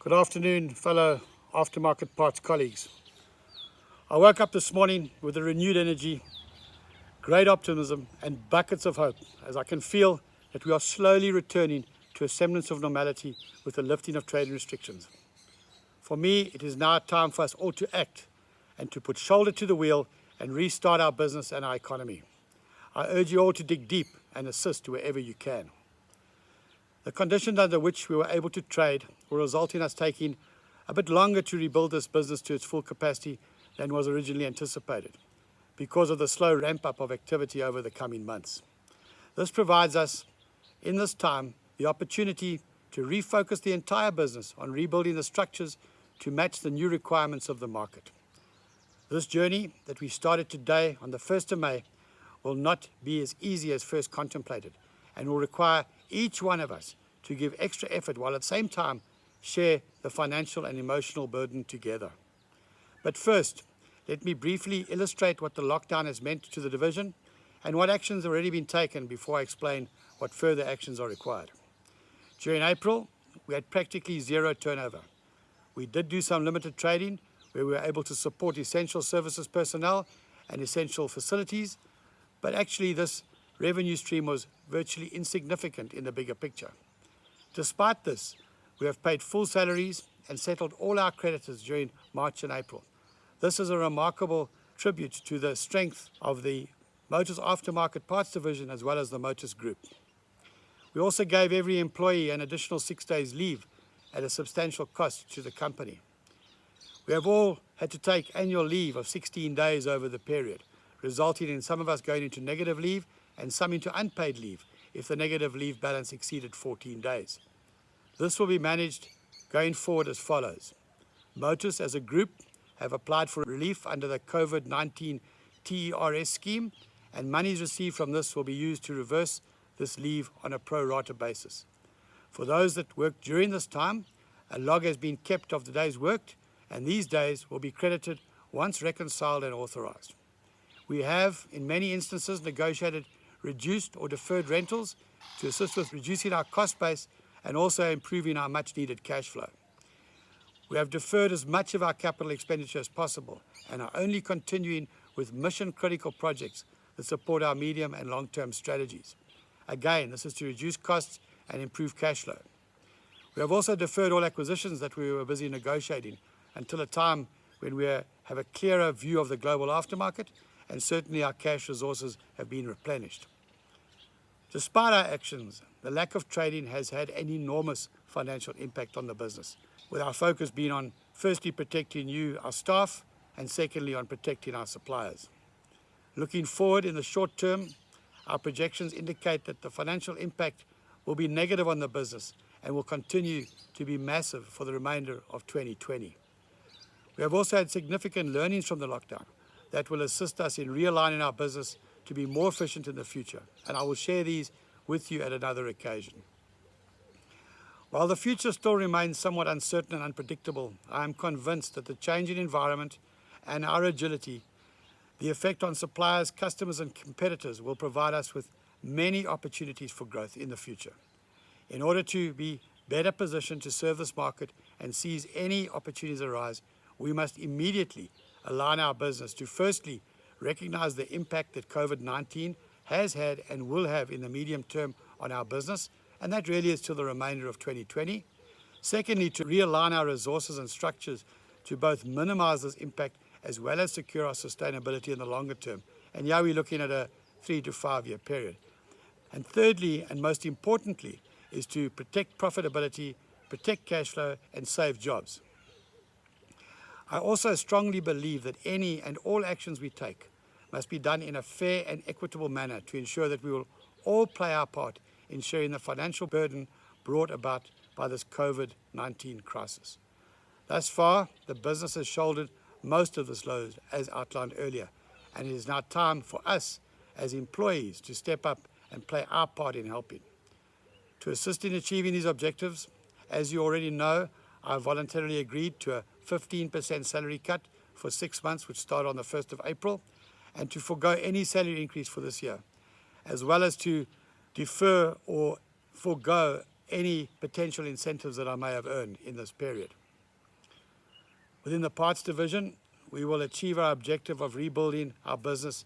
Good afternoon, fellow aftermarket parts colleagues. I woke up this morning with a renewed energy, great optimism and buckets of hope as I can feel that we are slowly returning to a semblance of normality with the lifting of trade restrictions. For me, it is now time for us all to act and to put shoulder to the wheel and restart our business and our economy. I urge you all to dig deep and assist wherever you can. The conditions under which we were able to trade will result in us taking a bit longer to rebuild this business to its full capacity than was originally anticipated because of the slow ramp-up of activity over the coming months. This provides us, in this time, the opportunity to refocus the entire business on rebuilding the structures to match the new requirements of the market. This journey that we started today on the 1st of May will not be as easy as first contemplated and will require each one of us to give extra effort while at the same time share the financial and emotional burden together. But first, let me briefly illustrate what the lockdown has meant to the division and what actions have already been taken before I explain what further actions are required. During April, we had practically zero turnover. We did do some limited trading where we were able to support essential services personnel and essential facilities, but actually this revenue stream was virtually insignificant in the bigger picture. Despite this, we have paid full salaries and settled all our creditors during March and April. This is a remarkable tribute to the strength of the Motors Aftermarket Parts Division as well as the Motors Group. We also gave every employee an additional 6 days leave at a substantial cost to the company. We have all had to take annual leave of 16 days over the period, resulting in some of us going into negative leave and some into unpaid leave if the negative leave balance exceeded 14 days. This will be managed going forward as follows. Motors as a group have applied for relief under the COVID-19 TERS scheme, and monies received from this will be used to reverse this leave on a pro rata basis. For those that worked during this time, a log has been kept of the days worked, and these days will be credited once reconciled and authorized. We have, in many instances, negotiated reduced or deferred rentals to assist with reducing our cost base and also improving our much-needed cash flow. We have deferred as much of our capital expenditure as possible and are only continuing with mission-critical projects that support our medium and long-term strategies. Again, this is to reduce costs and improve cash flow. We have also deferred all acquisitions that we were busy negotiating until a time when we have a clearer view of the global aftermarket, and certainly our cash resources have been replenished. Despite our actions, the lack of trading has had an enormous financial impact on the business, with our focus being on firstly protecting you, our staff, and secondly on protecting our suppliers. Looking forward in the short term, our projections indicate that the financial impact will be negative on the business and will continue to be massive for the remainder of 2020. We have also had significant learnings from the lockdown that will assist us in realigning our business to be more efficient in the future, and I will share these with you at another occasion. While the future still remains somewhat uncertain and unpredictable, I am convinced that the changing environment and our agility, the effect on suppliers, customers and competitors will provide us with many opportunities for growth in the future. In order to be better positioned to serve this market and seize any opportunities arise, we must immediately align our business to firstly recognize the impact that COVID-19 has had and will have in the medium term on our business, and that really is till the remainder of 2020. Secondly, to realign our resources and structures to both minimize this impact as well as secure our sustainability in the longer term. And here we're looking at a 3 to 5 year period. And thirdly, and most importantly, is to protect profitability, protect cash flow, and save jobs. I also strongly believe that any and all actions we take must be done in a fair and equitable manner to ensure that we will all play our part in sharing the financial burden brought about by this COVID-19 crisis. Thus far, the business has shouldered most of this load as outlined earlier, and it is now time for us as employees to step up and play our part in helping. To assist in achieving these objectives, as you already know, I voluntarily agreed to a 15% salary cut for 6 months, which started on the 1st of April, and to forego any salary increase for this year, as well as to defer or forego any potential incentives that I may have earned in this period. Within the parts division, we will achieve our objective of rebuilding our business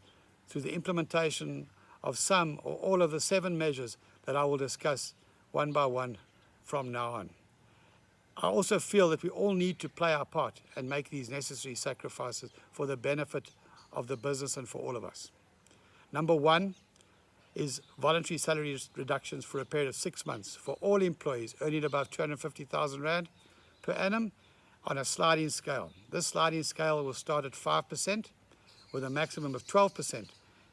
through the implementation of some or all of the 7 measures that I will discuss one by one from now on. I also feel that we all need to play our part and make these necessary sacrifices for the benefit of the business and for all of us. Number 1 is voluntary salary reductions for a period of 6 months for all employees earning above 250,000 Rand per annum on a sliding scale. This sliding scale will start at 5% with a maximum of 12%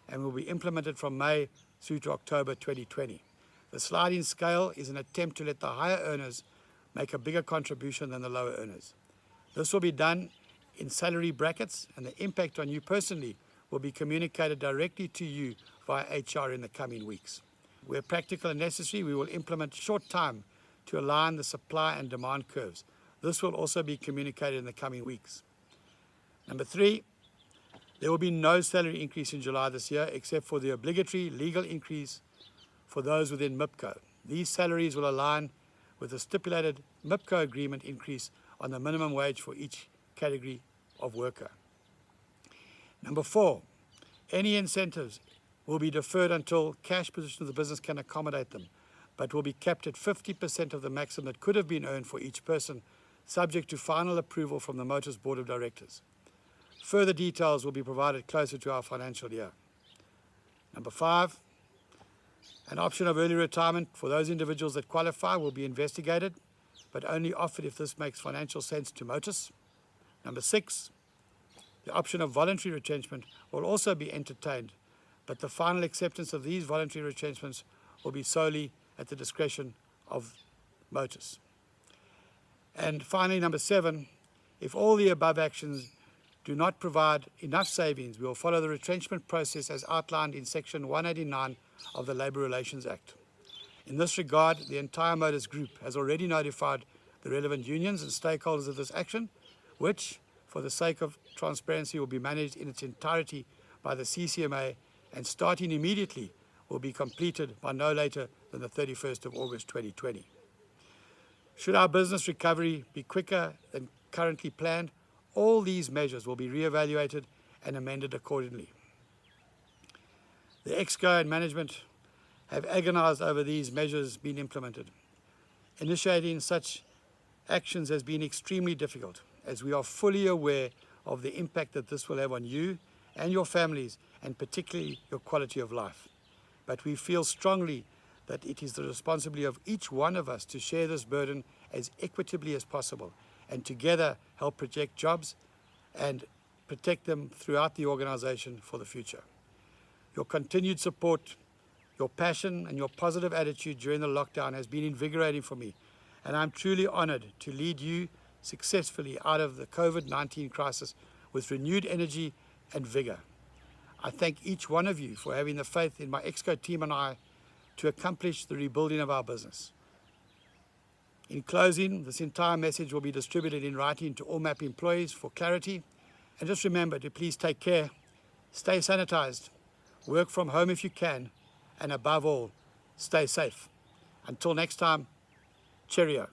and will be implemented from May through to October 2020. The sliding scale is an attempt to let the higher earners make a bigger contribution than the lower earners. This will be done in salary brackets, and the impact on you personally will be communicated directly to you via HR in the coming weeks. Where practical and necessary, we will implement short time to align the supply and demand curves. This will also be communicated in the coming weeks. Number 3, there will be no salary increase in July this year except for the obligatory legal increase for those within MIPCO. These salaries will align with the stipulated MIPCO agreement increase on the minimum wage for each category of worker. Number 4, any incentives will be deferred until cash position of the business can accommodate them, but will be capped at 50% of the maximum that could have been earned for each person, subject to final approval from the Motors Board of Directors. Further details will be provided closer to our financial year. Number 5, an option of early retirement for those individuals that qualify will be investigated, but only offered if this makes financial sense to Motus. Number 6, the option of voluntary retrenchment will also be entertained, but the final acceptance of these voluntary retrenchments will be solely at the discretion of Motus. And finally, number 7, if all the above actions do not provide enough savings, we will follow the retrenchment process as outlined in Section 189 of the Labour Relations Act. In this regard, the entire Motors Group has already notified the relevant unions and stakeholders of this action, which, for the sake of transparency, will be managed in its entirety by the CCMA and starting immediately will be completed by no later than the 31st of August 2020. Should our business recovery be quicker than currently planned, all these measures will be re-evaluated and amended accordingly. The Exco and management have agonized over these measures being implemented. Initiating such actions has been extremely difficult, as we are fully aware of the impact that this will have on you and your families, and particularly your quality of life. But we feel strongly that it is the responsibility of each one of us to share this burden as equitably as possible, and together help protect jobs and protect them throughout the organization for the future. Your continued support, your passion and your positive attitude during the lockdown has been invigorating for me, and I'm truly honored to lead you successfully out of the COVID-19 crisis with renewed energy and vigor. I thank each one of you for having the faith in my Exco team and I to accomplish the rebuilding of our business. In closing, this entire message will be distributed in writing to all MAP employees for clarity. And just remember to please take care, stay sanitized, work from home if you can, and above all, stay safe. Until next time, cheerio.